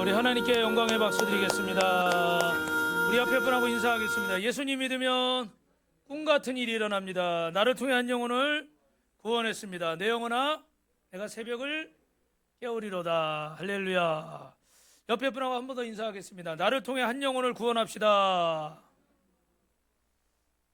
우리 하나님께 영광의 박수 드리겠습니다. 우리 앞에 분하고 인사하겠습니다. 예수님 믿으면 꿈같은 일이 일어납니다. 나를 통해 한 영혼을 구원했습니다. 내 영혼아 내가 새벽을 깨우리로다. 할렐루야. 옆에 분하고 한 번 더 인사하겠습니다. 나를 통해 한 영혼을 구원합시다.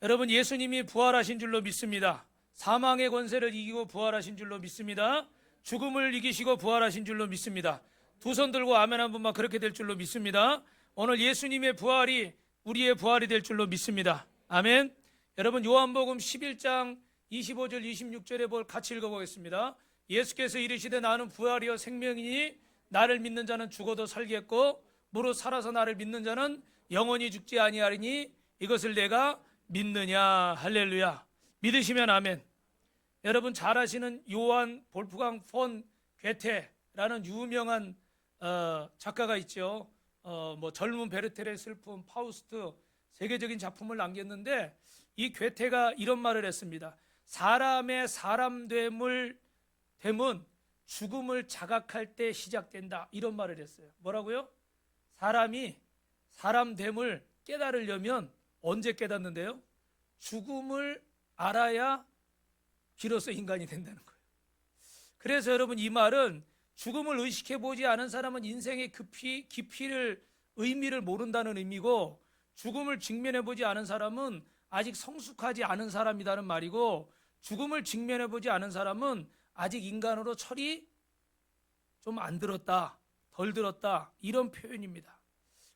여러분, 예수님이 부활하신 줄로 믿습니다. 사망의 권세를 이기고 부활하신 줄로 믿습니다. 죽음을 이기시고 부활하신 줄로 믿습니다. 두 손 들고 아멘 한 번만 그렇게 될 줄로 믿습니다. 오늘 예수님의 부활이 우리의 부활이 될 줄로 믿습니다. 아멘. 여러분, 요한복음 11장 25절 26절에 같이 읽어보겠습니다. 예수께서 이르시되 나는 부활이요 생명이니 나를 믿는 자는 죽어도 살겠고 무릇 살아서 나를 믿는 자는 영원히 죽지 아니하리니 이것을 내가 믿느냐. 할렐루야. 믿으시면 아멘. 여러분 잘 아시는 요한 볼프강 폰 괴테라는 유명한 작가가 있죠. 뭐 젊은 베르텔의 슬픔, 파우스트 세계적인 작품을 남겼는데 이 괴테가 이런 말을 했습니다. 사람의 사람됨은 죽음을 자각할 때 시작된다. 이런 말을 했어요. 뭐라고요? 사람이 사람됨을 깨달으려면 언제 깨닫는데요? 죽음을 알아야 비로소 인간이 된다는 거예요. 그래서 여러분 이 말은 죽음을 의식해보지 않은 사람은 인생의 깊이를 의미를 모른다는 의미고 죽음을 직면해보지 않은 사람은 아직 성숙하지 않은 사람이라는 말이고 죽음을 직면해보지 않은 사람은 아직 인간으로 철이 좀 안 들었다, 덜 들었다 이런 표현입니다.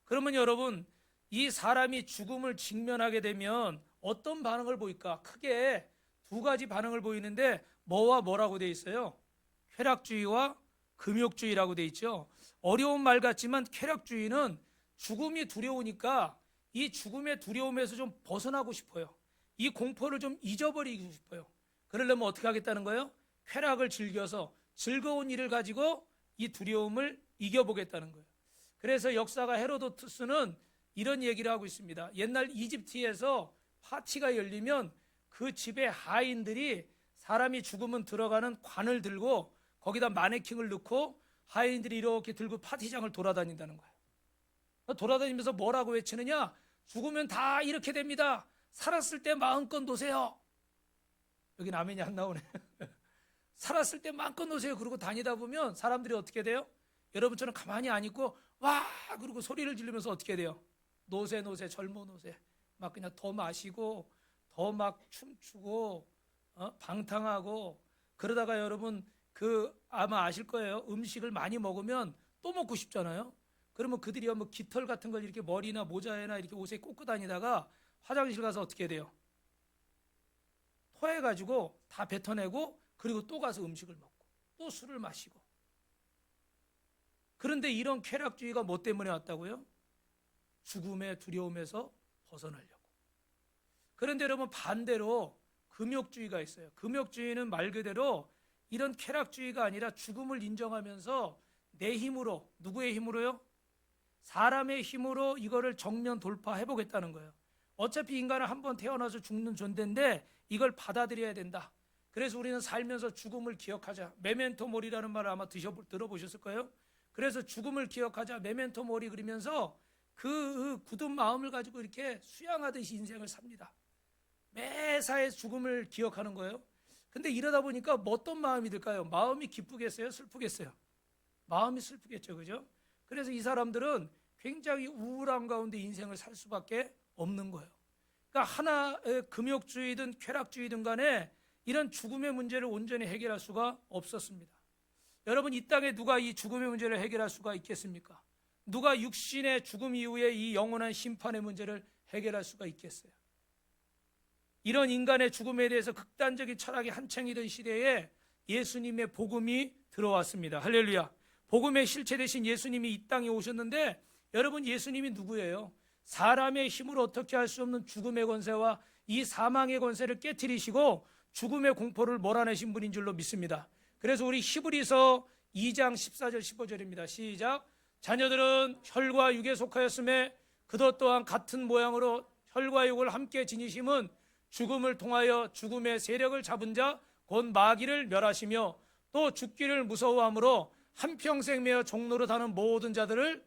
그러면 여러분 이 사람이 죽음을 직면하게 되면 어떤 반응을 보일까? 크게 두 가지 반응을 보이는데 뭐와 뭐라고 되어 있어요? 쾌락주의와 금욕주의라고 되어 있죠. 어려운 말 같지만 쾌락주의는 죽음이 두려우니까 이 죽음의 두려움에서 좀 벗어나고 싶어요. 이 공포를 좀 잊어버리고 싶어요. 그러려면 어떻게 하겠다는 거예요? 쾌락을 즐겨서 즐거운 일을 가지고 이 두려움을 이겨보겠다는 거예요. 그래서 역사가 헤로도투스는 이런 얘기를 하고 있습니다. 옛날 이집트에서 파티가 열리면 그 집에 하인들이 사람이 죽으면 들어가는 관을 들고 거기다 마네킹을 넣고 하인들이 이렇게 들고 파티장을 돌아다닌다는 거예요. 돌아다니면서 뭐라고 외치느냐? 죽으면 다 이렇게 됩니다. 살았을 때 마음껏 노세요. 여긴 아멘이 안 나오네. 살았을 때 마음껏 노세요. 그러고 다니다 보면 사람들이 어떻게 돼요? 여러분처럼 가만히 안 있고 와 그러고 소리를 지르면서 어떻게 돼요? 노세 젊어 노세 막 그냥 더 마시고 더 막 춤추고 방탕하고 그러다가 여러분 아마 아실 거예요. 음식을 많이 먹으면 또 먹고 싶잖아요. 그러면 그들이 뭐 깃털 같은 걸 이렇게 머리나 모자에나 이렇게 옷에 꽂고 다니다가 화장실 가서 어떻게 돼요? 토해가지고 다 뱉어내고 그리고 또 가서 음식을 먹고 또 술을 마시고. 그런데 이런 쾌락주의가 뭐 때문에 왔다고요? 죽음의 두려움에서 벗어나려고. 그런데 여러분 반대로 금욕주의가 있어요. 금욕주의는 말 그대로 이런 쾌락주의가 아니라 죽음을 인정하면서 내 힘으로, 누구의 힘으로요? 사람의 힘으로 이거를 정면 돌파해 보겠다는 거예요. 어차피 인간은 한번 태어나서 죽는 존재인데 이걸 받아들여야 된다. 그래서 우리는 살면서 죽음을 기억하자. 메멘토 모리라는 말을 아마 들어보셨을 거예요. 그래서 죽음을 기억하자. 메멘토 모리 그러면서 그 굳은 마음을 가지고 이렇게 수양하듯이 인생을 삽니다. 매사에 죽음을 기억하는 거예요. 근데 이러다 보니까 어떤 마음이 들까요? 마음이 기쁘겠어요? 슬프겠어요? 마음이 슬프겠죠. 그죠? 그래서 이 사람들은 굉장히 우울한 가운데 인생을 살 수밖에 없는 거예요. 그러니까 하나의 금욕주의든 쾌락주의든 간에 이런 죽음의 문제를 온전히 해결할 수가 없었습니다. 여러분 이 땅에 누가 이 죽음의 문제를 해결할 수가 있겠습니까? 누가 육신의 죽음 이후에 이 영원한 심판의 문제를 해결할 수가 있겠어요? 이런 인간의 죽음에 대해서 극단적인 철학이 한창이던 시대에 예수님의 복음이 들어왔습니다. 할렐루야. 복음의 실체 되신 예수님이 이 땅에 오셨는데 여러분 예수님이 누구예요? 사람의 힘으로 어떻게 할 수 없는 죽음의 권세와 이 사망의 권세를 깨트리시고 죽음의 공포를 몰아내신 분인 줄로 믿습니다. 그래서 우리 히브리서 2장 14절 15절입니다. 시작. 자녀들은 혈과 육에 속하였음에 그것 또한 같은 모양으로 혈과 육을 함께 지니심은 죽음을 통하여 죽음의 세력을 잡은 자 곧 마귀를 멸하시며 또 죽기를 무서워하므로 한평생 매어 종로로 다는 모든 자들을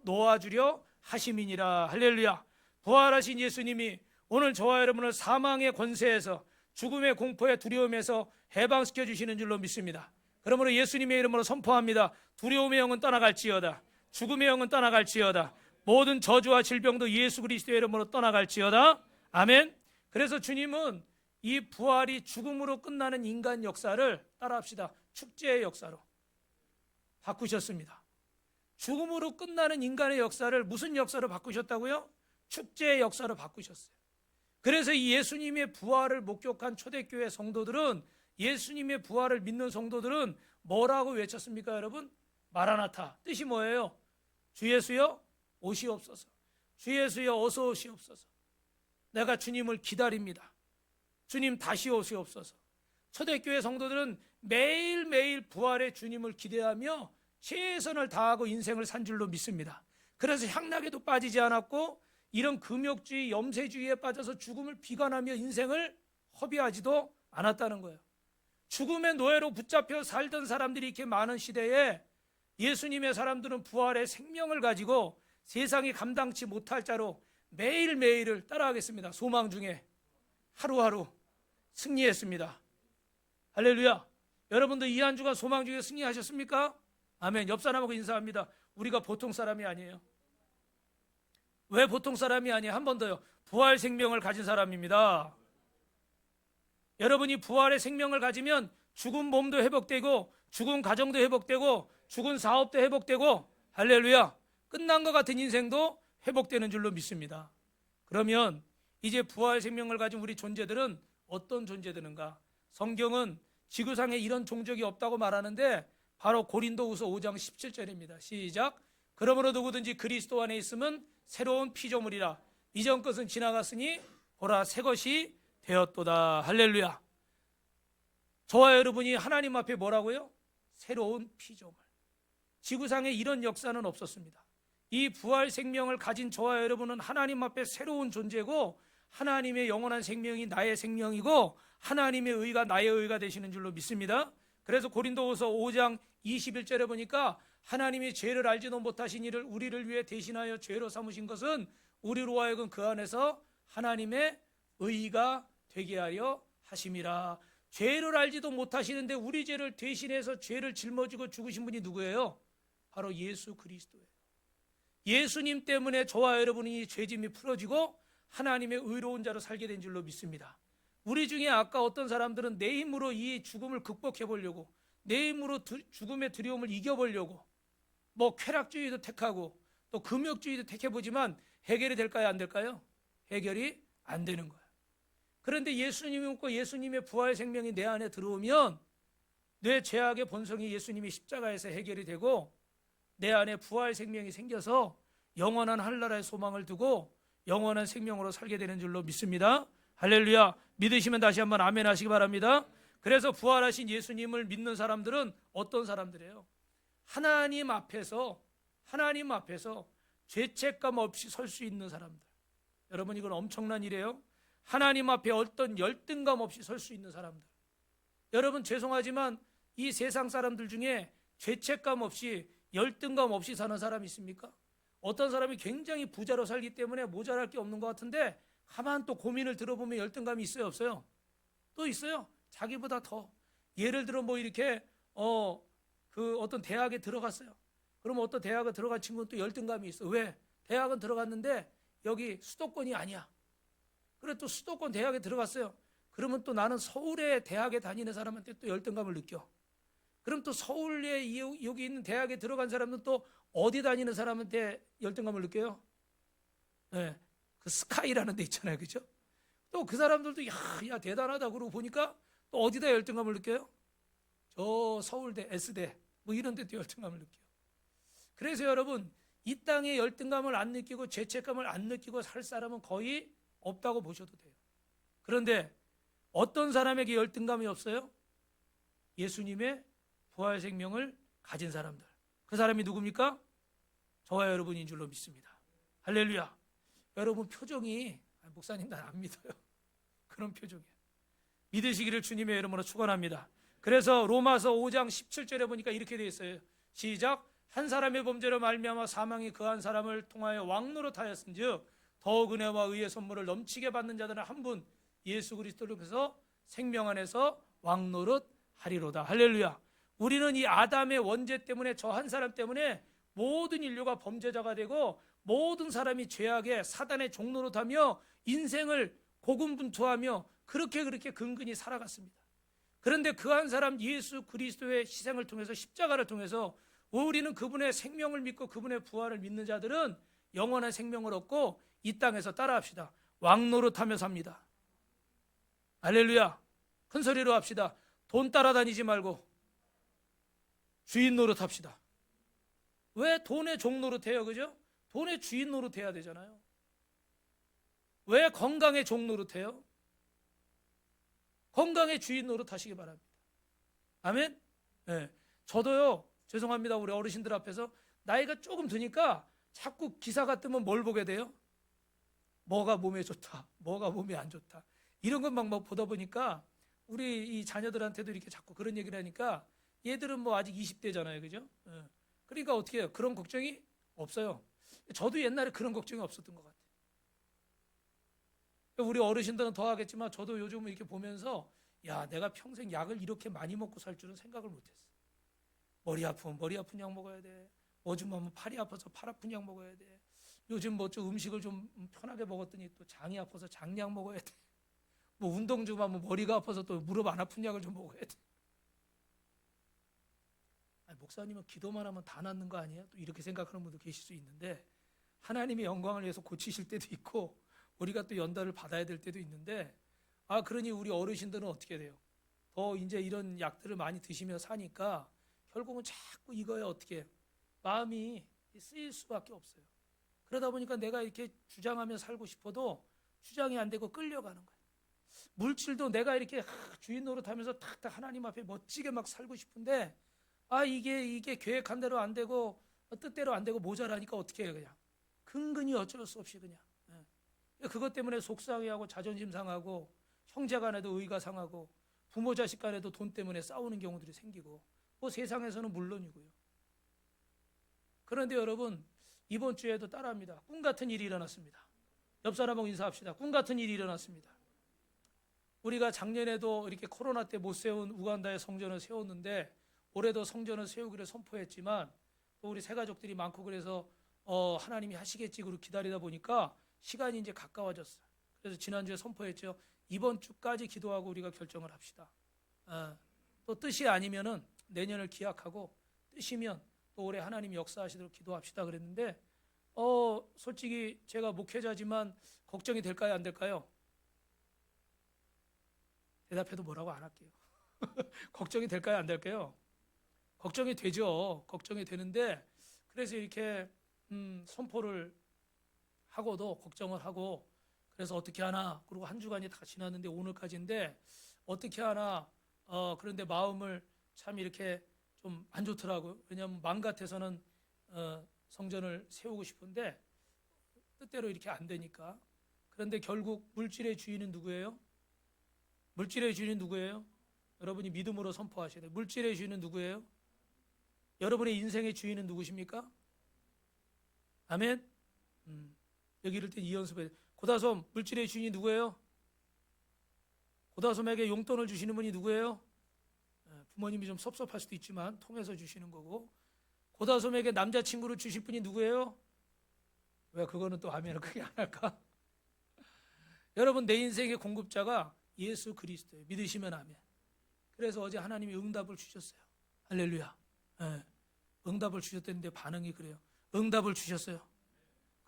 놓아주려 하심이니라. 할렐루야. 부활하신 예수님이 오늘 저와 여러분을 사망의 권세에서, 죽음의 공포의 두려움에서 해방시켜 주시는 줄로 믿습니다. 그러므로 예수님의 이름으로 선포합니다. 두려움의 영은 떠나갈지어다. 죽음의 영은 떠나갈지어다. 모든 저주와 질병도 예수 그리스도의 이름으로 떠나갈지어다. 아멘. 그래서 주님은 이 부활이 죽음으로 끝나는 인간 역사를, 따라합시다, 축제의 역사로 바꾸셨습니다. 죽음으로 끝나는 인간의 역사를 무슨 역사로 바꾸셨다고요? 축제의 역사로 바꾸셨어요. 그래서 이 예수님의 부활을 목격한 초대교회 성도들은, 예수님의 부활을 믿는 성도들은 뭐라고 외쳤습니까, 여러분? 마라나타. 뜻이 뭐예요? 주 예수여 오시옵소서. 주 예수여 어서 오시옵소서. 내가 주님을 기다립니다. 주님 다시 오시옵소서. 초대교회 성도들은 매일매일 부활의 주님을 기대하며 최선을 다하고 인생을 산 줄로 믿습니다. 그래서 향락에도 빠지지 않았고, 이런 금욕주의, 염세주의에 빠져서 죽음을 비관하며 인생을 허비하지도 않았다는 거예요. 죽음의 노예로 붙잡혀 살던 사람들이 이렇게 많은 시대에 예수님의 사람들은 부활의 생명을 가지고 세상이 감당치 못할 자로 매일매일을, 따라하겠습니다, 소망 중에 하루하루 승리했습니다. 할렐루야. 여러분도 이 한 주간 소망 중에 승리하셨습니까? 아멘. 옆 사람하고 인사합니다. 우리가 보통 사람이 아니에요. 왜 보통 사람이 아니에요? 한 번 더요. 부활 생명을 가진 사람입니다. 여러분이 부활의 생명을 가지면 죽은 몸도 회복되고, 죽은 가정도 회복되고, 죽은 사업도 회복되고, 할렐루야, 끝난 것 같은 인생도 회복되는 줄로 믿습니다. 그러면 이제 부활 생명을 가진 우리 존재들은 어떤 존재들인가? 성경은 지구상에 이런 종족이 없다고 말하는데 바로 고린도후서 5장 17절입니다. 시작. 그러므로 누구든지 그리스도 안에 있으면 새로운 피조물이라. 이전 것은 지나갔으니 보라 새 것이 되었도다. 할렐루야. 저와 여러분이 하나님 앞에 뭐라고요? 새로운 피조물. 지구상에 이런 역사는 없었습니다. 이 부활 생명을 가진 저와 여러분은 하나님 앞에 새로운 존재고, 하나님의 영원한 생명이 나의 생명이고, 하나님의 의가 나의 의가 되시는 줄로 믿습니다. 그래서 고린도후서 5장 21절에 보니까 하나님이 죄를 알지도 못하신 이를 우리를 위해 대신하여 죄로 삼으신 것은 우리로 하여금 그 안에서 하나님의 의가 되게 하려 하심이라. 죄를 알지도 못하시는데 우리 죄를 대신해서 죄를 짊어지고 죽으신 분이 누구예요? 바로 예수 그리스도예요. 예수님 때문에 저와 여러분이 죄짐이 풀어지고 하나님의 의로운 자로 살게 된 줄로 믿습니다. 우리 중에 아까 어떤 사람들은 내 힘으로 이 죽음을 극복해 보려고, 내 힘으로 죽음의 두려움을 이겨보려고 뭐 쾌락주의도 택하고 또 금욕주의도 택해보지만 해결이 될까요? 안 될까요? 해결이 안 되는 거예요. 그런데 예수님이 믿고 예수님의 부활 생명이 내 안에 들어오면 내 죄악의 본성이 예수님이 십자가에서 해결이 되고 내 안에 부활 생명이 생겨서 영원한 하늘나라의 소망을 두고 영원한 생명으로 살게 되는 줄로 믿습니다. 할렐루야. 믿으시면 다시 한번 아멘 하시기 바랍니다. 그래서 부활하신 예수님을 믿는 사람들은 어떤 사람들이에요? 하나님 앞에서 죄책감 없이 설 수 있는 사람들. 여러분, 이건 엄청난 일이에요. 하나님 앞에 어떤 열등감 없이 설 수 있는 사람들. 여러분, 죄송하지만 이 세상 사람들 중에 죄책감 없이, 열등감 없이 사는 사람이 있습니까? 어떤 사람이 굉장히 부자로 살기 때문에 모자랄 게 없는 것 같은데 가만 또 고민을 들어보면 열등감이 있어요, 없어요? 또 있어요. 자기보다 더. 예를 들어 뭐 이렇게 어떤 대학에 들어갔어요. 그러면 어떤 대학에 들어간 친구는 또 열등감이 있어. 왜? 대학은 들어갔는데 여기 수도권이 아니야. 그래 또 수도권 대학에 들어갔어요. 그러면 또 나는 서울의 대학에 다니는 사람한테 또 열등감을 느껴. 그럼 또 서울에 여기 있는 대학에 들어간 사람은 또 어디 다니는 사람한테 열등감을 느껴요? 네, 그 스카이라는 데 있잖아요, 그죠? 또 그 사람들도 야 대단하다 그러고 보니까 또 어디다 열등감을 느껴요? 저 서울대, S대 뭐 이런 데도 열등감을 느껴요. 그래서 여러분, 이 땅에 열등감을 안 느끼고 죄책감을 안 느끼고 살 사람은 거의 없다고 보셔도 돼요. 그런데 어떤 사람에게 열등감이 없어요? 예수님의 부활 생명을 가진 사람들. 그 사람이 누굽니까? 저와 여러분인 줄로 믿습니다. 할렐루야. 여러분 표정이, 목사님 난 안 믿어요. 그런 표정이에요. 믿으시기를 주님의 이름으로 축원합니다. 그래서 로마서 5장 17절에 보니까 이렇게 되어 있어요. 시작. 한 사람의 범죄로 말미암아 사망이 그 한 사람을 통하여 왕노릇하였은즉 더욱 은혜와 의의 선물을 넘치게 받는 자들은 한 분 예수 그리스도를 통해서 생명 안에서 왕노릇하리로다. 할렐루야. 우리는 이 아담의 원죄 때문에, 저 한 사람 때문에 모든 인류가 범죄자가 되고 모든 사람이 죄악에 사단의 종노릇하며 인생을 고군분투하며 그렇게 근근히 살아갔습니다. 그런데 그 한 사람 예수 그리스도의 희생을 통해서, 십자가를 통해서 우리는 그분의 생명을 믿고 그분의 부활을 믿는 자들은 영원한 생명을 얻고 이 땅에서 따라합시다. 왕노릇하며 삽니다. 할렐루야. 큰 소리로 합시다. 돈 따라다니지 말고 주인 노릇합시다. 왜 돈의 종 노릇해요? 그죠? 돈의 주인 노릇해야 되잖아요. 왜 건강의 종 노릇해요? 건강의 주인 노릇하시기 바랍니다. 아멘. 네. 저도요, 죄송합니다, 우리 어르신들 앞에서 나이가 조금 드니까 자꾸 기사가 뜨면 뭘 보게 돼요? 뭐가 몸에 좋다, 뭐가 몸에 안 좋다, 이런 것만 막 보다 보니까 우리 이 자녀들한테도 이렇게 자꾸 그런 얘기를 하니까 얘들은 뭐 아직 20대잖아요, 그죠? 그러니까 어떻게 해요? 그런 걱정이 없어요. 저도 옛날에 그런 걱정이 없었던 것 같아요. 우리 어르신들은 더 하겠지만 저도 요즘 이렇게 보면서 야, 내가 평생 약을 이렇게 많이 먹고 살 줄은 생각을 못했어. 머리 아프면 머리 아픈 약 먹어야 돼. 뭐 좀 하면 팔이 아파서 팔 아픈 약 먹어야 돼. 요즘 뭐 좀 음식을 좀 편하게 먹었더니 또 장이 아파서 장약 먹어야 돼. 뭐 운동 좀 하면 머리가 아파서 또 무릎 안 아픈 약을 좀 먹어야 돼. 아니, 목사님은 기도만 하면 다 낫는 거 아니에요? 또 이렇게 생각하는 분도 계실 수 있는데 하나님의 영광을 위해서 고치실 때도 있고 우리가 또 연단을 받아야 될 때도 있는데, 그러니 우리 어르신들은 어떻게 돼요? 더 이제 이런 약들을 많이 드시며 사니까 결국은 자꾸 이거에 어떻게 마음이 쓰일 수밖에 없어요. 그러다 보니까 내가 이렇게 주장하며 살고 싶어도 주장이 안 되고 끌려가는 거예요. 물질도 내가 이렇게 주인 노릇하면서 탁탁 하나님 앞에 멋지게 막 살고 싶은데 이게 계획한 대로 안 되고 뜻대로 안 되고 모자라니까 어떻게 해요? 그냥 근근히 어쩔 수 없이 그냥 그것 때문에 속상해하고 자존심 상하고 형제 간에도 의가 상하고 부모 자식 간에도 돈 때문에 싸우는 경우들이 생기고 뭐 세상에서는 물론이고요. 그런데 여러분, 이번 주에도 따라합니다. 꿈 같은 일이 일어났습니다. 옆 사람하고 인사합시다. 꿈 같은 일이 일어났습니다. 우리가 작년에도 이렇게 코로나 때 못 세운 우간다의 성전을 세웠는데 올해도 성전을 세우기를 선포했지만 또 우리 새 가족들이 많고 그래서 하나님이 하시겠지 그러고 기다리다 보니까 시간이 이제 가까워졌어요. 그래서 지난주에 선포했죠. 이번 주까지 기도하고 우리가 결정을 합시다. 또 뜻이 아니면은 내년을 기약하고 뜻이면 또 올해 하나님이 역사하시도록 기도합시다 그랬는데 솔직히 제가 목회자지만 걱정이 될까요, 안 될까요? 대답해도 뭐라고 안 할게요. 걱정이 될까요, 안 될까요? 걱정이 되죠. 걱정이 되는데 그래서 이렇게 선포를 하고도 걱정을 하고 그래서 어떻게 하나, 그리고 한 주간이 다 지났는데 오늘까지인데 어떻게 하나 그런데 마음을 참 이렇게 좀 안 좋더라고요. 왜냐하면 마음 같아서는 성전을 세우고 싶은데 뜻대로 이렇게 안 되니까. 그런데 결국 물질의 주인은 누구예요? 물질의 주인은 누구예요? 여러분이 믿음으로 선포하셔야 돼요. 물질의 주인은 누구예요? 여러분의 인생의 주인은 누구십니까? 아멘. 여기 이럴 때 이 연습해. 고다솜, 물질의 주인이 누구예요? 고다솜에게 용돈을 주시는 분이 누구예요? 부모님이 좀 섭섭할 수도 있지만 통해서 주시는 거고. 고다솜에게 남자친구를 주실 분이 누구예요? 왜 그거는 또 하면 크게 안 할까? 여러분, 내 인생의 공급자가 예수 그리스도예요. 믿으시면 아멘. 그래서 어제 하나님이 응답을 주셨어요. 할렐루야. 응답을 주셨다는데 반응이 그래요. 응답을 주셨어요.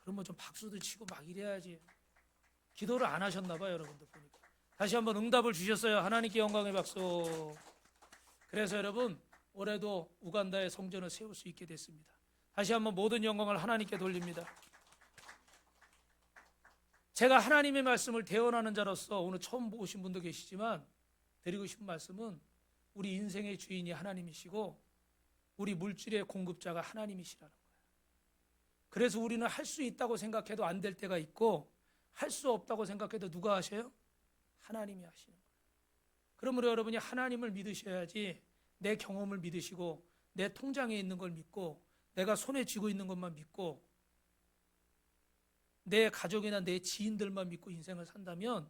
그러면 좀 박수도 치고 막 이래야지. 기도를 안 하셨나 봐요, 여러분들 보니까. 다시 한번 응답을 주셨어요. 하나님께 영광의 박수. 그래서 여러분, 올해도 우간다의 성전을 세울 수 있게 됐습니다. 다시 한번 모든 영광을 하나님께 돌립니다. 제가 하나님의 말씀을 대언하는 자로서 오늘 처음 오신 분도 계시지만 드리고 싶은 말씀은 우리 인생의 주인이 하나님이시고 우리 물질의 공급자가 하나님이시라는 거예요. 그래서 우리는 할 수 있다고 생각해도 안 될 때가 있고 할 수 없다고 생각해도 누가 하셔요? 하나님이 하시는 거예요. 그러므로 여러분이 하나님을 믿으셔야지 내 경험을 믿으시고 내 통장에 있는 걸 믿고 내가 손에 쥐고 있는 것만 믿고 내 가족이나 내 지인들만 믿고 인생을 산다면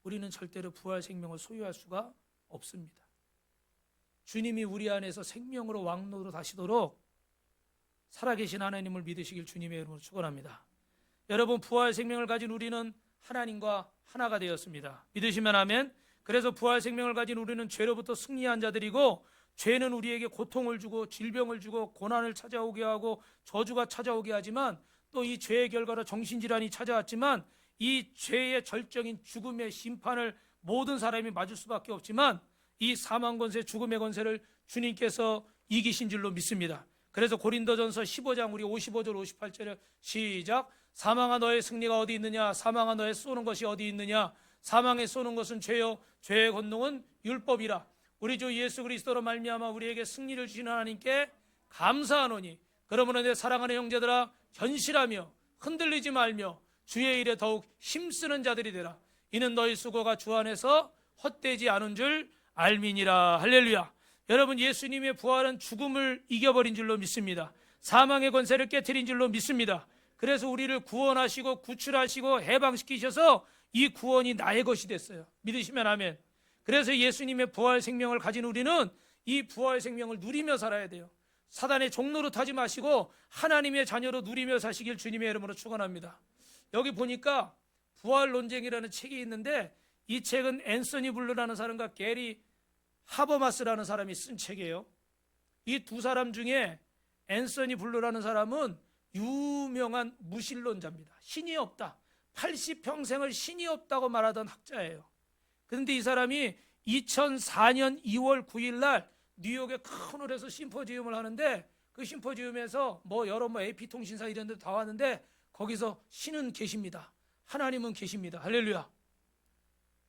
우리는 절대로 부활 생명을 소유할 수가 없습니다. 주님이 우리 안에서 생명으로 왕노로 다시도록 살아계신 하나님을 믿으시길 주님의 이름으로 축원합니다. 여러분, 부활 생명을 가진 우리는 하나님과 하나가 되었습니다. 믿으시면 아멘. 그래서 부활 생명을 가진 우리는 죄로부터 승리한 자들이고, 죄는 우리에게 고통을 주고 질병을 주고 고난을 찾아오게 하고 저주가 찾아오게 하지만, 또 이 죄의 결과로 정신질환이 찾아왔지만 이 죄의 절정인 죽음의 심판을 모든 사람이 맞을 수밖에 없지만 이 사망 권세, 죽음의 권세를 주님께서 이기신 줄로 믿습니다. 그래서 고린도전서 15장 우리 55절 58절에 시작. 사망아 너의 승리가 어디 있느냐? 사망아 너의 쏘는 것이 어디 있느냐? 사망에 쏘는 것은 죄요, 죄의 권능은 율법이라. 우리 주 예수 그리스도로 말미암아 우리에게 승리를 주신 하나님께 감사하노니, 그러므로 내 사랑하는 형제들아, 견실하며 흔들리지 말며 주의 일에 더욱 힘쓰는 자들이 되라. 이는 너희 수고가 주 안에서 헛되지 않은 줄 알미니라. 할렐루야. 여러분, 예수님의 부활은 죽음을 이겨버린 줄로 믿습니다. 사망의 권세를 깨트린 줄로 믿습니다. 그래서 우리를 구원하시고 구출하시고 해방시키셔서 이 구원이 나의 것이 됐어요. 믿으시면 아멘. 그래서 예수님의 부활 생명을 가진 우리는 이 부활 생명을 누리며 살아야 돼요. 사단의 종로로 타지 마시고 하나님의 자녀로 누리며 사시길 주님의 이름으로 축원합니다. 여기 보니까 부활 논쟁이라는 책이 있는데, 이 책은 앤서니 블루라는 사람과 게리 하버마스라는 사람이 쓴 책이에요. 이 두 사람 중에 앤서니 블루라는 사람은 유명한 무신론자입니다. 신이 없다, 80평생을 신이 없다고 말하던 학자예요. 그런데 이 사람이 2004년 2월 9일 날 뉴욕의 큰 홀에서 심포지움을 하는데, 그 심포지움에서 여러 AP통신사 이런 데 다 왔는데 거기서 신은 계십니다, 하나님은 계십니다. 할렐루야.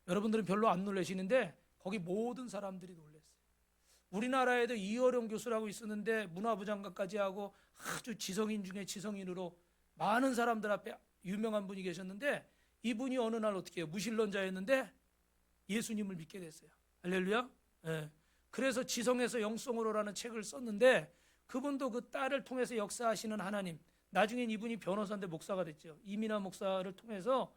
여러분들은 별로 안 놀라시는데 거기 모든 사람들이 놀랐어요. 우리나라에도 이어령 교수라고 있었는데 문화부 장관까지 하고 아주 지성인 중에 지성인으로 많은 사람들 앞에 유명한 분이 계셨는데, 이분이 어느 날 어떻게 해요? 무신론자였는데 예수님을 믿게 됐어요. 할렐루야. 네. 그래서 지성에서 영성으로라는 책을 썼는데, 그분도 그 딸을 통해서 역사하시는 하나님, 나중엔 이분이 변호사인데 목사가 됐죠. 이민아 목사를 통해서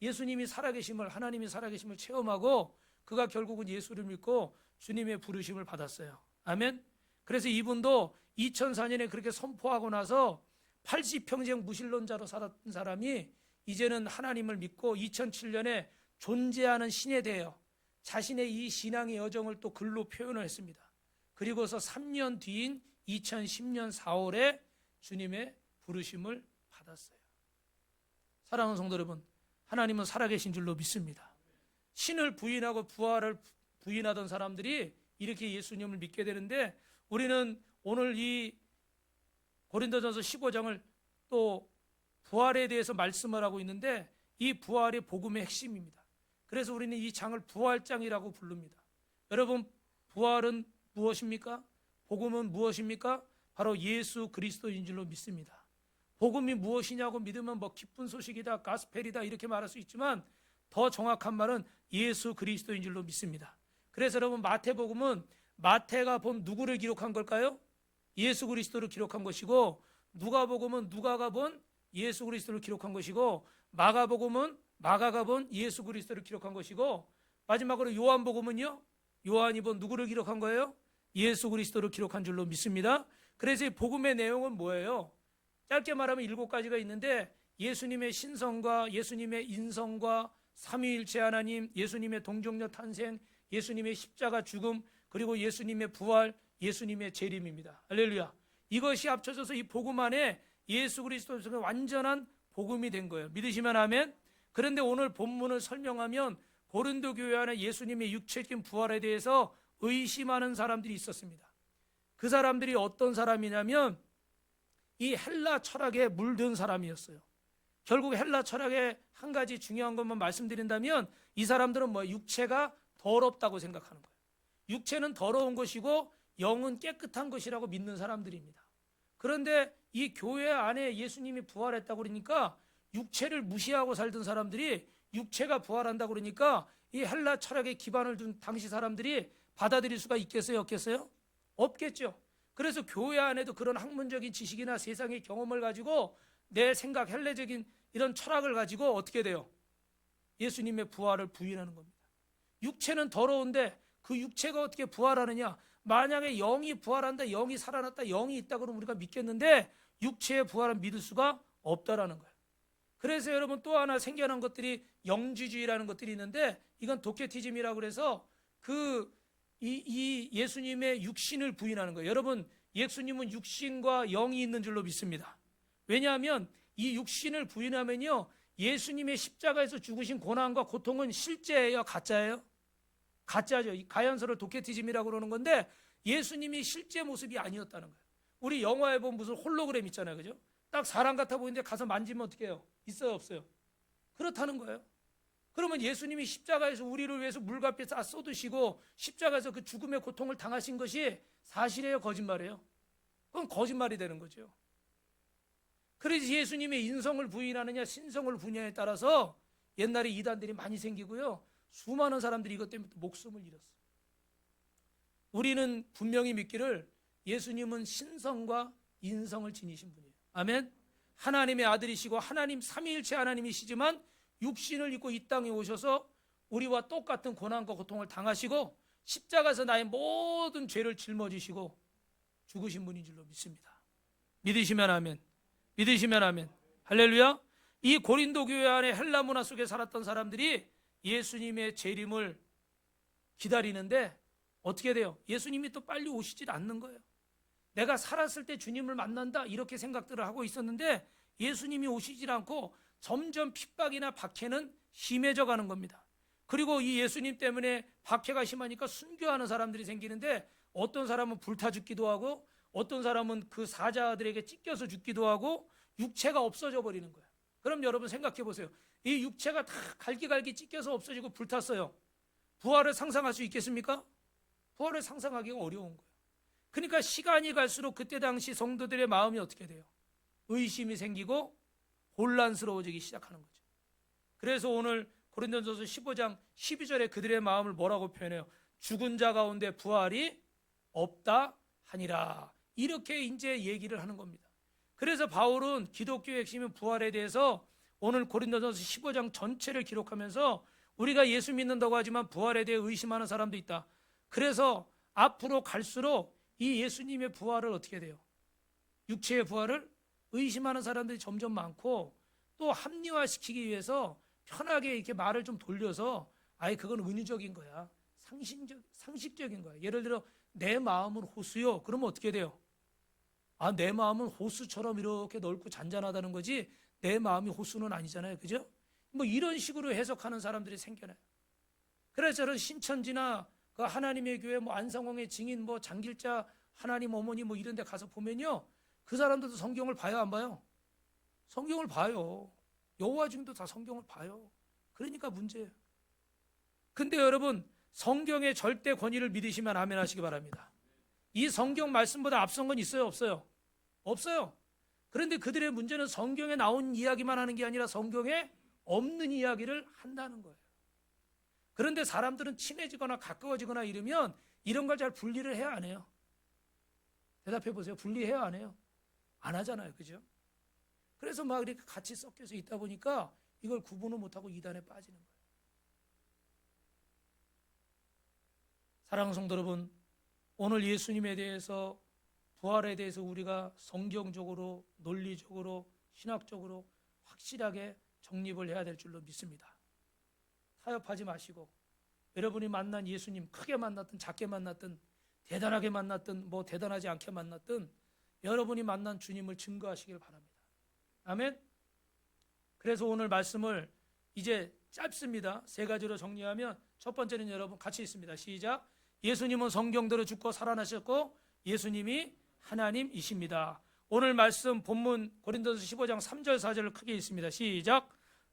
예수님이 살아계심을, 하나님이 살아계심을 체험하고 그가 결국은 예수를 믿고 주님의 부르심을 받았어요. 아멘. 그래서 이분도 2004년에 그렇게 선포하고 나서 80평생 무신론자로 살았던 사람이 이제는 하나님을 믿고 2007년에 존재하는 신에 대하여 자신의 이 신앙의 여정을 또 글로 표현을 했습니다. 그리고서 3년 뒤인 2010년 4월에 주님의 부르심을 받았어요. 사랑하는 성도 여러분, 하나님은 살아계신 줄로 믿습니다. 신을 부인하고 부활을 부인하던 사람들이 이렇게 예수님을 믿게 되는데, 우리는 오늘 이 고린도전서 15장을 또 부활에 대해서 말씀을 하고 있는데, 이 부활이 복음의 핵심입니다. 그래서 우리는 이 장을 부활장이라고 부릅니다. 여러분, 부활은 무엇입니까? 복음은 무엇입니까? 바로 예수 그리스도인 줄로 믿습니다. 복음이 무엇이냐고 믿으면 기쁜 소식이다, 가스펠이다 이렇게 말할 수 있지만 더 정확한 말은 예수 그리스도인 줄로 믿습니다. 그래서 여러분, 마태복음은 마태가 본 누구를 기록한 걸까요? 예수 그리스도를 기록한 것이고, 누가복음은 누가가 본 예수 그리스도를 기록한 것이고, 마가복음은 마가가 본 예수 그리스도를 기록한 것이고, 마지막으로 요한복음은요, 요한이 본 누구를 기록한 거예요? 예수 그리스도를 기록한 줄로 믿습니다. 그래서 이 복음의 내용은 뭐예요? 짧게 말하면 7가지가 있는데, 예수님의 신성과 예수님의 인성과 삼위일체 하나님, 예수님의 동정녀 탄생, 예수님의 십자가 죽음, 그리고 예수님의 부활, 예수님의 재림입니다. 할렐루야. 이것이 합쳐져서 이 복음 안에 예수 그리스도의 완전한 복음이 된 거예요. 믿으시면 아멘. 그런데 오늘 본문을 설명하면 고린도 교회 안에 예수님의 육체적인 부활에 대해서 의심하는 사람들이 있었습니다. 그 사람들이 어떤 사람이냐면 이 헬라 철학에 물든 사람이었어요. 결국 헬라 철학의 한 가지 중요한 것만 말씀드린다면, 이 사람들은 육체가 더럽다고 생각하는 거예요. 육체는 더러운 것이고 영은 깨끗한 것이라고 믿는 사람들입니다. 그런데 이 교회 안에 예수님이 부활했다고 그러니까 육체를 무시하고 살던 사람들이 육체가 부활한다고 그러니까 이 헬라 철학에 기반을 둔 당시 사람들이 받아들일 수가 있겠어요, 없겠어요? 없겠죠. 그래서 교회 안에도 그런 학문적인 지식이나 세상의 경험을 가지고 내 생각, 헬레적인 이런 철학을 가지고 어떻게 돼요? 예수님의 부활을 부인하는 겁니다. 육체는 더러운데 그 육체가 어떻게 부활하느냐? 만약에 영이 부활한다, 영이 살아났다, 영이 있다 그러면 우리가 믿겠는데 육체의 부활은 믿을 수가 없다라는 거예요. 그래서 여러분 또 하나 생겨난 것들이 영지주의라는 것들이 있는데 이건 도케티즘이라고 그래서 이 예수님의 육신을 부인하는 거예요. 여러분 예수님은 육신과 영이 있는 줄로 믿습니다. 왜냐하면 이 육신을 부인하면요 예수님의 십자가에서 죽으신 고난과 고통은 실제예요, 가짜예요? 가짜죠. 가연서를 도케티즘이라고 그러는 건데 예수님이 실제 모습이 아니었다는 거예요. 우리 영화에 보면 무슨 홀로그램 있잖아요, 그죠? 딱 사람 같아 보이는데 가서 만지면 어떻게 해요? 있어요, 없어요? 그렇다는 거예요. 그러면 예수님이 십자가에서 우리를 위해서 물값에 쏟으시고 십자가에서 그 죽음의 고통을 당하신 것이 사실이에요, 거짓말이에요? 그건 거짓말이 되는 거죠. 그래서 예수님의 인성을 부인하느냐 신성을 부인하느냐에 따라서 옛날에 이단들이 많이 생기고요, 수많은 사람들이 이것 때문에 목숨을 잃었어요. 우리는 분명히 믿기를 예수님은 신성과 인성을 지니신 분이에요. 아멘. 하나님의 아들이시고 하나님 삼위일체 하나님이시지만 육신을 입고 이 땅에 오셔서 우리와 똑같은 고난과 고통을 당하시고 십자가에서 나의 모든 죄를 짊어지시고 죽으신 분인 줄로 믿습니다. 믿으시면 아멘. 믿으시면 아멘. 할렐루야. 이 고린도 교회 안에 헬라 문화 속에 살았던 사람들이 예수님의 재림을 기다리는데 어떻게 돼요? 예수님이 또 빨리 오시질 않는 거예요. 내가 살았을 때 주님을 만난다 이렇게 생각들을 하고 있었는데 예수님이 오시질 않고 점점 핍박이나 박해는 심해져 가는 겁니다. 그리고 이 예수님 때문에 박해가 심하니까 순교하는 사람들이 생기는데 어떤 사람은 불타 죽기도 하고 어떤 사람은 그 사자들에게 찢겨서 죽기도 하고 육체가 없어져 버리는 거예요. 그럼 여러분 생각해 보세요. 이 육체가 다 갈기갈기 찢겨서 없어지고 불탔어요. 부활을 상상할 수 있겠습니까? 부활을 상상하기가 어려운 거예요. 그러니까 시간이 갈수록 그때 당시 성도들의 마음이 어떻게 돼요? 의심이 생기고 혼란스러워지기 시작하는 거죠. 그래서 오늘 고린도전서 15장 12절에 그들의 마음을 뭐라고 표현해요? 죽은 자 가운데 부활이 없다 하니라. 이렇게 이제 얘기를 하는 겁니다. 그래서 바울은 기독교의 핵심인 부활에 대해서 오늘 고린도전서 15장 전체를 기록하면서 우리가 예수 믿는다고 하지만 부활에 대해 의심하는 사람도 있다. 그래서 앞으로 갈수록 이 예수님의 부활을 어떻게 돼요? 육체의 부활을 의심하는 사람들이 점점 많고 또 합리화시키기 위해서 편하게 이렇게 말을 좀 돌려서 아예 그건 은유적인 거야. 상식적인 거야. 예를 들어 내 마음은 호수요. 그러면 어떻게 돼요? 아, 내 마음은 호수처럼 이렇게 넓고 잔잔하다는 거지 내 마음이 호수는 아니잖아요. 그죠? 뭐 이런 식으로 해석하는 사람들이 생겨나요. 그래서 저는 신천지나 그 하나님의 교회 뭐 안상홍의 증인 뭐 장길자 하나님 어머니 뭐 이런 데 가서 보면요. 그 사람들도 성경을 봐요, 안 봐요? 성경을 봐요. 여호와 증인도 다 성경을 봐요. 그러니까 문제예요. 근데 여러분 성경의 절대 권위를 믿으시면 아멘 하시기 바랍니다. 이 성경 말씀보다 앞선 건 있어요, 없어요? 없어요. 그런데 그들의 문제는 성경에 나온 이야기만 하는 게 아니라 성경에 없는 이야기를 한다는 거예요. 그런데 사람들은 친해지거나 가까워지거나 이러면 이런 걸 잘 분리를 해야 안 해요? 대답해 보세요. 분리해야 안 해요? 안 하잖아요. 그죠? 그래서 막 이렇게 같이 섞여서 있다 보니까 이걸 구분을 못하고 이단에 빠지는 거예요. 사랑하는 성도 여러분, 오늘 예수님에 대해서 부활에 대해서 우리가 성경적으로 논리적으로 신학적으로 확실하게 정립을 해야 될 줄로 믿습니다. 타협하지 마시고 여러분이 만난 예수님 크게 만났든 작게 만났든 대단하게 만났든 뭐 대단하지 않게 만났든 여러분이 만난 주님을 증거하시길 바랍니다. 아멘. 그래서 오늘 말씀을 이제 짧습니다. 세 가지로 정리하면 첫 번째는 여러분 같이 있습니다. 시작. 예수님은 성경대로 죽고 살아나셨고 예수님이 하나님이십니다. 오늘 말씀 본문 고린도서 15장 3절 4절을 크게 읽습니다. 시작.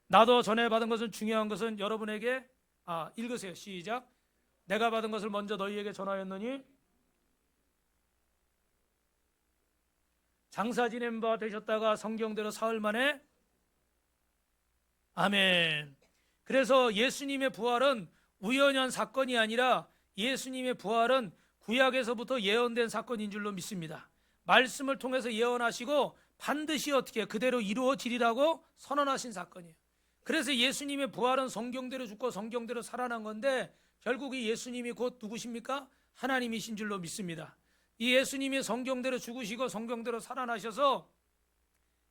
나도 전에 받은 것은 중요한 것은 여러분에게 읽으세요. 시작. 내가 받은 것을 먼저 너희에게 전하였느니 장사 지낸 바 되셨다가 성경대로 사흘 만에 아멘. 그래서 예수님의 부활은 우연한 사건이 아니라 예수님의 부활은 구약에서부터 예언된 사건인 줄로 믿습니다. 말씀을 통해서 예언하시고 반드시 어떻게 그대로 이루어지리라고 선언하신 사건이에요. 그래서 예수님의 부활은 성경대로 죽고 성경대로 살아난 건데 결국 이 예수님이 곧 누구십니까? 하나님이신 줄로 믿습니다. 이 예수님이 성경대로 죽으시고 성경대로 살아나셔서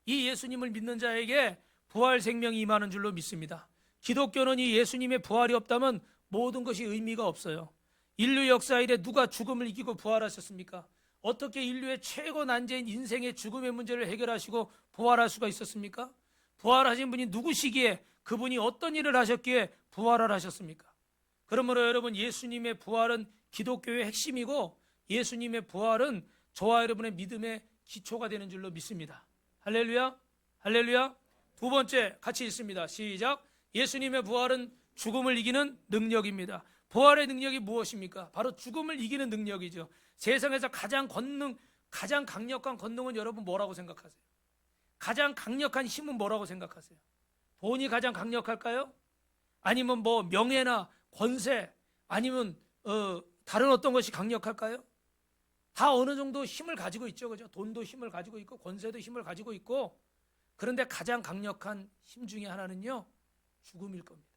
이 예수님을 믿는 자에게 부활 생명이 임하는 줄로 믿습니다. 기독교는 이 예수님의 부활이 없다면 모든 것이 의미가 없어요. 인류 역사 이래 누가 죽음을 이기고 부활하셨습니까? 어떻게 인류의 최고 난제인 인생의 죽음의 문제를 해결하시고 부활할 수가 있었습니까? 부활하신 분이 누구시기에, 그분이 어떤 일을 하셨기에 부활을 하셨습니까? 그러므로 여러분, 예수님의 부활은 기독교의 핵심이고 예수님의 부활은 저와 여러분의 믿음의 기초가 되는 줄로 믿습니다. 할렐루야, 할렐루야. 두 번째 같이 읽습니다. 시작. 예수님의 부활은 죽음을 이기는 능력입니다. 부활의 능력이 무엇입니까? 바로 죽음을 이기는 능력이죠. 세상에서 가장 강력한 권능은 여러분 뭐라고 생각하세요? 가장 강력한 힘은 뭐라고 생각하세요? 돈이 가장 강력할까요? 아니면 뭐 명예나 권세, 아니면 다른 어떤 것이 강력할까요? 다 어느 정도 힘을 가지고 있죠, 그죠? 돈도 힘을 가지고 있고 권세도 힘을 가지고 있고. 그런데 가장 강력한 힘 중에 하나는요, 죽음일 겁니다.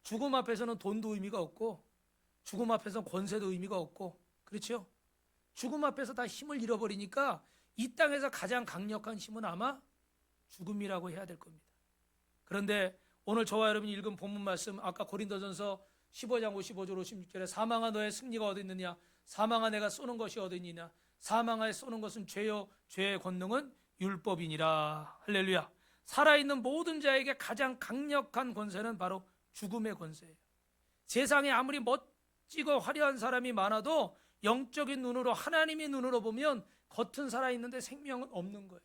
죽음 앞에서는 돈도 의미가 없고, 죽음 앞에서는 권세도 의미가 없고, 그렇죠? 죽음 앞에서 다 힘을 잃어버리니까 이 땅에서 가장 강력한 힘은 아마 죽음이라고 해야 될 겁니다. 그런데 오늘 저와 여러분이 읽은 본문 말씀, 아까 고린도전서 15장 55절 56절에 사망아 너의 승리가 어디 있느냐, 사망아 내가 쏘는 것이 어디 있느냐, 사망아에 쏘는 것은 죄요 죄의 권능은 율법이니라. 할렐루야. 살아있는 모든 자에게 가장 강력한 권세는 바로 죽음의 권세예요. 세상에 아무리 멋지고 화려한 사람이 많아도 영적인 눈으로, 하나님의 눈으로 보면 겉은 살아있는데 생명은 없는 거예요.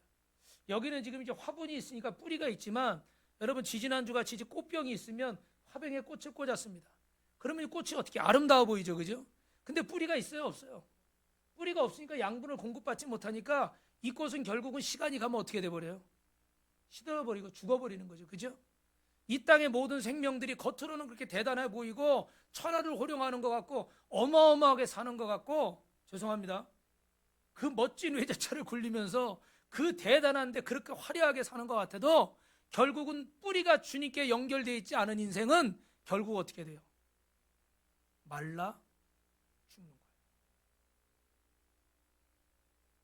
여기는 지금 이제 화분이 있으니까 뿌리가 있지만, 여러분 지지난주가 꽃병이 있으면 화병에 꽃을 꽂았습니다. 그러면 이 꽃이 어떻게 아름다워 보이죠, 그죠? 근데 뿌리가 있어요, 없어요? 뿌리가 없으니까 양분을 공급받지 못하니까 이 꽃은 결국은 시간이 가면 어떻게 돼버려요? 시들어버리고 죽어버리는 거죠, 그죠? 이 땅의 모든 생명들이 겉으로는 그렇게 대단해 보이고 천하를 호령하는 것 같고 어마어마하게 사는 것 같고, 죄송합니다, 그 멋진 외제차를 굴리면서 그 대단한데 그렇게 화려하게 사는 것 같아도 결국은 뿌리가 주님께 연결되어 있지 않은 인생은 결국 어떻게 돼요? 말라 죽는 거예요.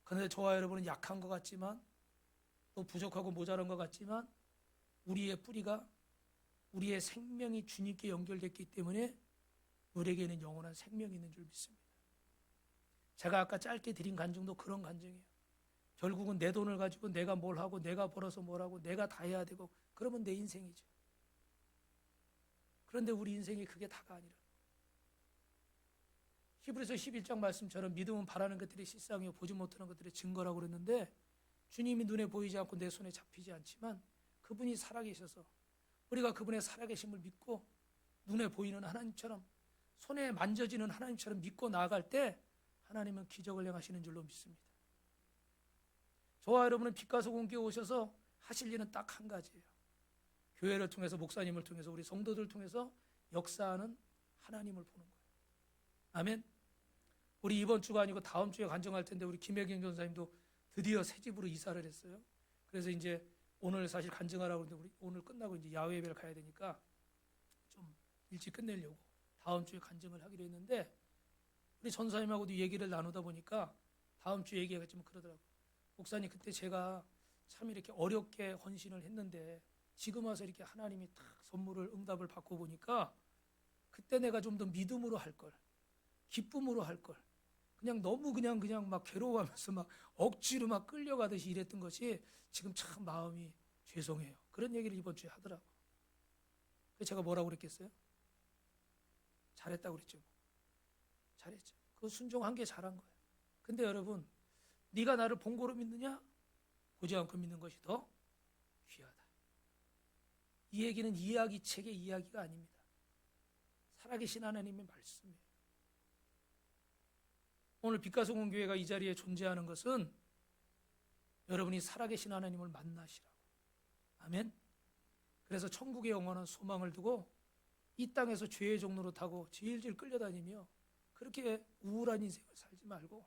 그런데 저와 여러분은 약한 것 같지만, 또 부족하고 모자란 것 같지만, 우리의 뿌리가, 우리의 생명이 주님께 연결됐기 때문에 우리에게는 영원한 생명이 있는 줄 믿습니다. 제가 아까 짧게 드린 간증도 그런 간증이에요. 결국은 내 돈을 가지고 내가 뭘 하고, 내가 벌어서 뭘 하고, 내가 다 해야 되고, 그러면 내 인생이죠. 그런데 우리 인생이 그게 다가 아니라, 히브리서 11장 말씀처럼 믿음은 바라는 것들이 실상이요 보지 못하는 것들의 증거라고 그랬는데, 주님이 눈에 보이지 않고 내 손에 잡히지 않지만 그분이 살아계셔서 우리가 그분의 살아계심을 믿고 눈에 보이는 하나님처럼, 손에 만져지는 하나님처럼 믿고 나아갈 때 하나님은 기적을 행하시는 줄로 믿습니다. 저와 여러분은 빛과 소금교회 오셔서 하실 일은 딱 한 가지예요. 교회를 통해서, 목사님을 통해서, 우리 성도들을 통해서 역사하는 하나님을 보는 거예요. 아멘. 우리 이번 주가 아니고 다음 주에 간증할 텐데, 우리 김혜경 전사님도 드디어 새 집으로 이사를 했어요. 그래서 이제 오늘 사실 간증하라고 하는데, 우리 오늘 끝나고 이제 야외 예배를 가야 되니까 좀 일찍 끝내려고 다음 주에 간증을 하기로 했는데, 우리 전사님하고도 얘기를 나누다 보니까 다음 주 얘기가 좀 그러더라고요. 목사님, 그때 제가 참 이렇게 어렵게 헌신을 했는데 지금 와서 이렇게 하나님이 딱 선물을, 응답을 받고 보니까 그때 내가 좀 더 믿음으로 할 걸, 기쁨으로 할 걸, 그냥 너무 그냥 막 괴로워하면서 막 억지로 막 끌려가듯이 일했던 것이 지금 참 마음이 죄송해요. 그런 얘기를 이번 주에 하더라고. 그래서 제가 뭐라고 그랬겠어요? 잘했다고 그랬죠. 잘했죠. 그 순종한 게 잘한 거예요. 근데 여러분, 네가 나를 본고로 믿느냐? 보지 않고 믿는 것이 더 귀하다. 이 얘기는 이야기 책의 이야기가 아닙니다. 살아계신 하나님의 말씀이에요. 오늘 빛과 소금 교회가 이 자리에 존재하는 것은 여러분이 살아계신 하나님을 만나시라고. 아멘. 그래서 천국의 영원한 소망을 두고 이 땅에서 죄의 종로로 타고 질질 끌려다니며 그렇게 우울한 인생을 살지 말고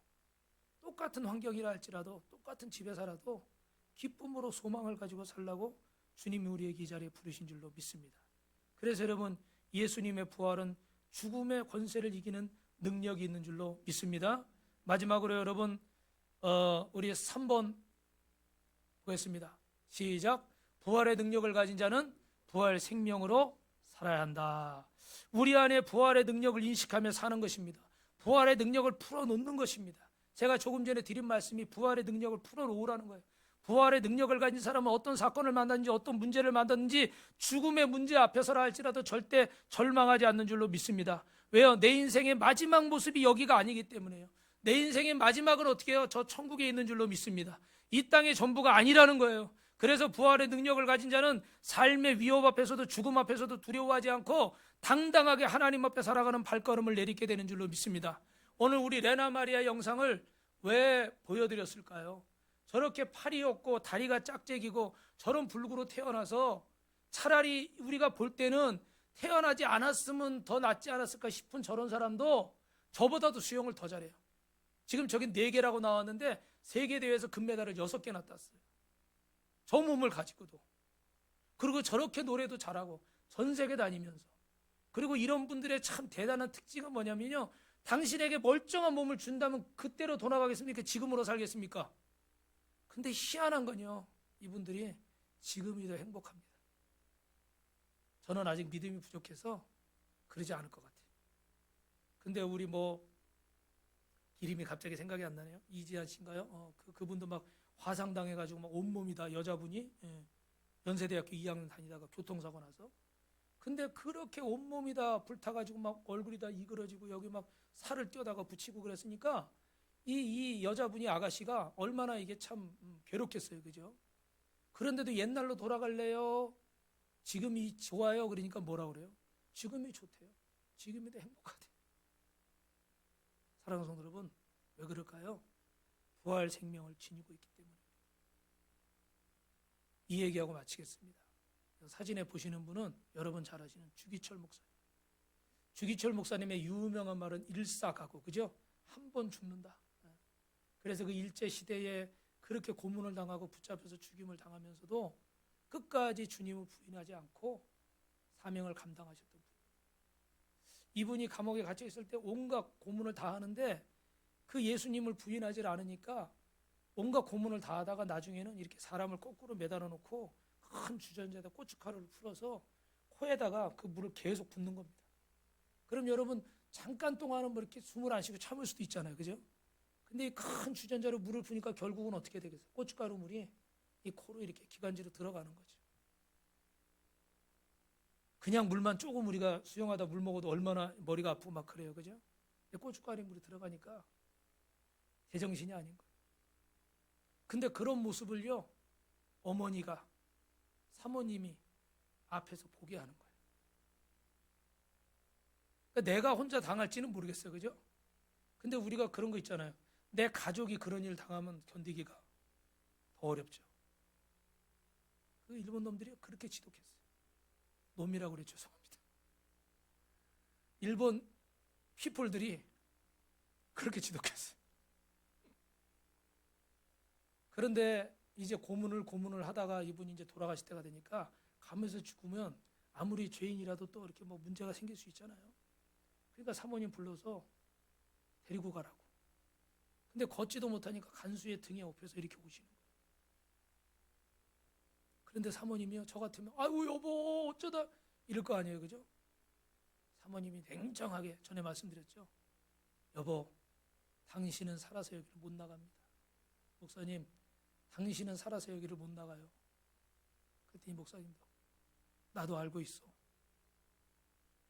똑같은 환경이라 할지라도 똑같은 집에 살아도 기쁨으로 소망을 가지고 살라고 주님이 우리에게 이 자리에 부르신 줄로 믿습니다. 그래서 여러분, 예수님의 부활은 죽음의 권세를 이기는 능력이 있는 줄로 믿습니다. 마지막으로 여러분, 우리 3번 보겠습니다. 시작. 부활의 능력을 가진 자는 부활 생명으로 살아야 한다. 우리 안에 부활의 능력을 인식하며 사는 것입니다. 부활의 능력을 풀어놓는 것입니다. 제가 조금 전에 드린 말씀이 부활의 능력을 풀어놓으라는 거예요. 부활의 능력을 가진 사람은 어떤 사건을 만났는지 어떤 문제를 만났는지 죽음의 문제 앞에서라 할지라도 절대 절망하지 않는 줄로 믿습니다. 왜요? 내 인생의 마지막 모습이 여기가 아니기 때문에요. 내 인생의 마지막은 어떻게 해요? 저 천국에 있는 줄로 믿습니다. 이 땅의 전부가 아니라는 거예요. 그래서 부활의 능력을 가진 자는 삶의 위협 앞에서도 죽음 앞에서도 두려워하지 않고 당당하게 하나님 앞에 살아가는 발걸음을 내딛게 되는 줄로 믿습니다. 오늘 우리 레나 마리아 영상을 왜 보여드렸을까요? 저렇게 팔이 없고 다리가 짝짝이고 저런 불구로 태어나서 차라리 우리가 볼 때는 태어나지 않았으면 더 낫지 않았을까 싶은 저런 사람도 저보다도 수영을 더 잘해요. 지금 저긴 4개라고 나왔는데 세계대회에서 금메달을 6개나 땄어요. 저 몸을 가지고도. 그리고 저렇게 노래도 잘하고 전 세계 다니면서. 그리고 이런 분들의 참 대단한 특징은 뭐냐면요, 당신에게 멀쩡한 몸을 준다면 그때로 돌아가겠습니까? 지금으로 살겠습니까? 근데 희한한 건요, 이분들이 지금이 더 행복합니다. 저는 아직 믿음이 부족해서 그러지 않을 것 같아요. 근데 우리 이름이 갑자기 생각이 안 나네요. 이지한 씨인가요? 그분도 막 화상당해가지고 막 온몸이 다 여자분이, 연세대학교 2학년 다니다가 교통사고 나서. 근데 그렇게 온몸이 다 불타가지고 막 얼굴이 다 이그러지고 여기 막 살을 떼다가 붙이고 그랬으니까 이 여자분이, 아가씨가 얼마나 이게 참 괴롭겠어요. 그죠? 그런데도 옛날로 돌아갈래요? 지금이 좋아요? 그러니까 뭐라 그래요? 지금이 좋대요. 지금이 더 행복하대요. 사랑하는 성도 여러분, 왜 그럴까요? 부활 생명을 지니고 있기 때문입니다. 이 얘기하고 마치겠습니다. 사진에 보시는 분은 여러분 잘 아시는 주기철 목사님. 주기철 목사님의 유명한 말은 일사가고, 그죠? 한 번 죽는다. 그래서 그 일제시대에 그렇게 고문을 당하고 붙잡혀서 죽임을 당하면서도 끝까지 주님을 부인하지 않고 사명을 감당하셨던 분. 이분이 감옥에 갇혀 있을 때 온갖 고문을 다 하는데 그 예수님을 부인하지 않으니까 온갖 고문을 다 하다가 나중에는 이렇게 사람을 거꾸로 매달아 놓고 큰 주전자에다 고춧가루를 풀어서 코에다가 그 물을 계속 붓는 겁니다. 그럼 여러분 잠깐 동안은 이렇게 숨을 안 쉬고 참을 수도 있잖아요. 그죠? 근데 이 큰 주전자로 물을 부니까 결국은 어떻게 되겠어요? 고춧가루 물이 이 코로 이렇게 기관지로 들어가는 거죠. 그냥 물만 조금 우리가 수영하다 물 먹어도 얼마나 머리가 아프고 막 그래요. 그죠? 근데 고춧가루 물이 들어가니까 제정신이 아닌 거예요. 근데 그런 모습을요, 어머니가, 사모님이 앞에서 보게 하는 거예요. 그러니까 내가 혼자 당할지는 모르겠어요. 그죠? 근데 우리가 그런 거 있잖아요. 내 가족이 그런 일 당하면 견디기가 더 어렵죠. 그 일본 놈들이 그렇게 지독했어요. 놈이라고 그래 죄송합니다. 일본 피플들이 그렇게 지독했어요. 그런데 이제 고문을 하다가 이분이 이제 돌아가실 때가 되니까 가면서 죽으면 아무리 죄인이라도 또 이렇게 문제가 생길 수 있잖아요. 그러니까 사모님 불러서 데리고 가라고. 근데 걷지도 못하니까 간수의 등에 업혀서 이렇게 오시는 거예요. 그런데 사모님이요, 저 같으면 아이고 여보 어쩌다 이럴 거 아니에요. 그죠? 사모님이 냉정하게, 전에 말씀드렸죠. 여보, 당신은 살아서 여기를 못 나갑니다. 목사님, 당신은 살아서 여기를 못 나가요. 그랬더니 목사님도 나도 알고 있어.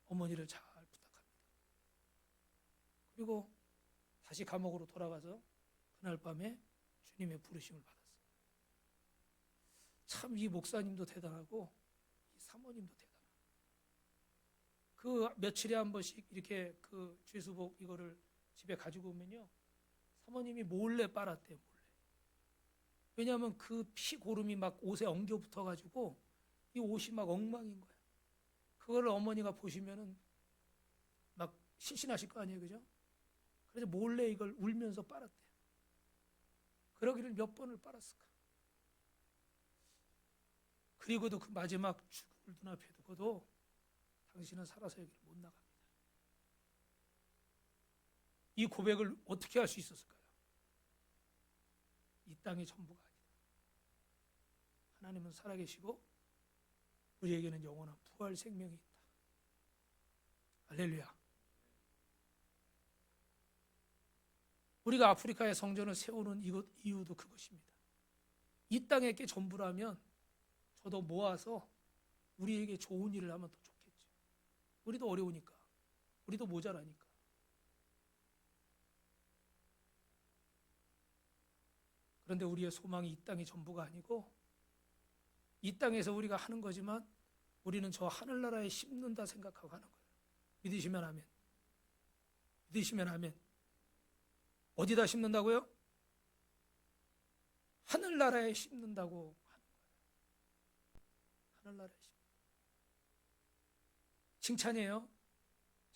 어머니를 잘 부탁합니다. 그리고 다시 감옥으로 돌아가서 그날 밤에 주님의 부르심을 받았어요. 참 이 목사님도 대단하고 이 사모님도 대단하고, 그 며칠에 한 번씩 이렇게 그 죄수복 이거를 집에 가지고 오면요, 사모님이 몰래 빨았대요. 몰래. 왜냐하면 그 피고름이 막 옷에 엉겨 붙어가지고 이 옷이 막 엉망인 거예요. 그거를 어머니가 보시면은 막 신신하실 거 아니에요. 그죠? 그래서 몰래 이걸 울면서 빨았대요. 그러기를 몇 번을 빨았을까? 그리고도 그 마지막 죽음을 눈앞에 두고도 당신은 살아서 여기를 못 나갑니다. 이 고백을 어떻게 할 수 있었을까요? 이 땅이 전부가 아니다. 하나님은 살아계시고 우리에게는 영원한 부활 생명이 있다. 할렐루야. 우리가 아프리카에 성전을 세우는 이유도 그것입니다. 이 땅에 게 전부라면 저도 모아서 우리에게 좋은 일을 하면 더 좋겠죠. 우리도 어려우니까, 우리도 모자라니까. 그런데 우리의 소망이 이 땅이 전부가 아니고 이 땅에서 우리가 하는 거지만 우리는 저 하늘나라에 심는다 생각하고 하는 거예요. 믿으시면 아멘. 믿으시면 아멘. 어디다 심는다고요? 하늘나라에 심는다고 하는 거예요. 하늘나라에 심는다. 칭찬이에요.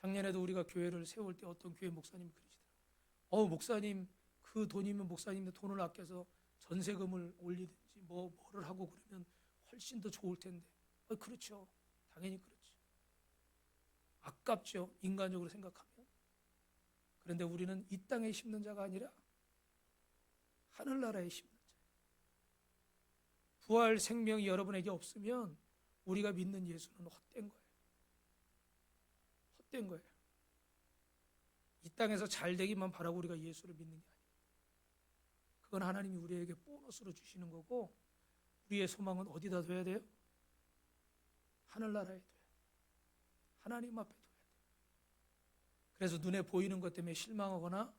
작년에도 우리가 교회를 세울 때 어떤 교회 목사님이 그러시더라고요. 목사님 그 돈이면 목사님의 돈을 아껴서 전세금을 올리든지 뭐를 하고 그러면 훨씬 더 좋을 텐데. 그렇죠. 당연히 그렇죠. 아깝죠. 인간적으로 생각하면. 그런데 우리는 이 땅에 심는 자가 아니라 하늘나라에 심는 자. 부활 생명이 여러분에게 없으면 우리가 믿는 예수는 헛된 거예요. 헛된 거예요. 이 땅에서 잘 되기만 바라고 우리가 예수를 믿는 게 아니에요. 그건 하나님이 우리에게 보너스로 주시는 거고 우리의 소망은 어디다 둬야 돼요? 하늘나라에 둬야 돼요. 하나님 앞에 둬야 돼요. 그래서 눈에 보이는 것 때문에 실망하거나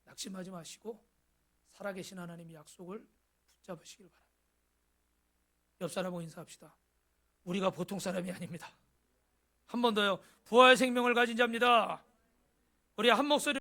낙심하지 마시고 살아계신 하나님의 약속을 붙잡으시길 바랍니다. 옆 사람하고 인사합시다. 우리가 보통 사람이 아닙니다. 한 번 더요. 부활 생명을 가진 자입니다. 우리 한 목소리